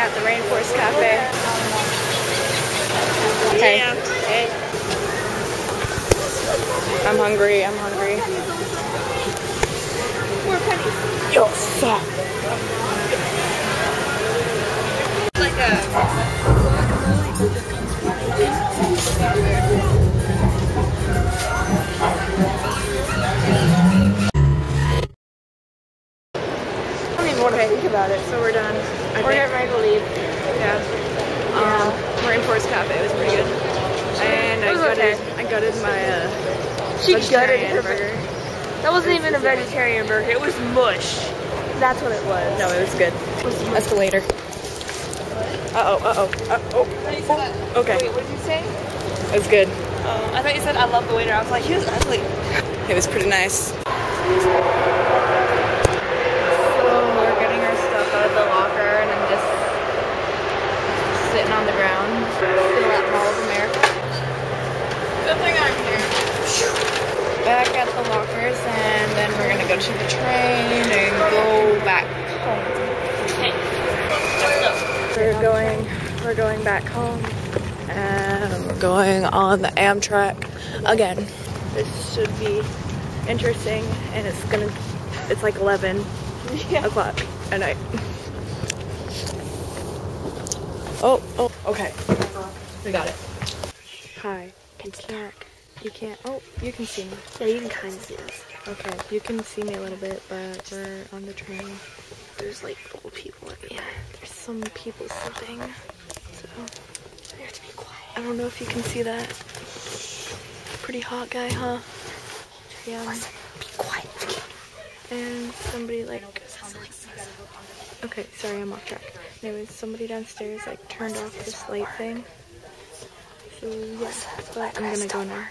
at the Rainforest Cafe. Hey. Yeah. Hey. I'm hungry. I'm hungry. More pennies. Yo, stop. Like a... I don't even want to think about it. So we're done. We're getting ready to leave. Yeah. Rainforest Cafe was pretty good. And I gutted my She gutted vegetarian her burger. That wasn't even a vegetarian burger. It was mush. That's what it was. No, it was good. That's the waiter. Okay. Wait, what did you say? It was good. I thought you said I love the waiter. I was like, he was ugly. It was pretty nice. So we're getting our stuff out of the locker and I'm just sitting on the ground. Still at Mall of America. Good thing I'm here. Back at the lockers and then we're gonna go to the train and go back home. We're going back home and we're going on the Amtrak again. This should be interesting and it's like 11 o'clock at night. Oh, okay. We got it. Hi. You can't, oh, you can see me. Yeah, you can kind of see us. Okay, you can see me a little bit, but we're on the train. There's like old people. Yeah, there's some people sleeping, so We have to be quiet. I don't know if you can see that. Pretty hot guy, huh? Yeah. Listen, be quiet. And somebody like, okay, sorry, I'm off track. Anyways, somebody downstairs like turned off this light thing. So yeah, but I'm gonna go now.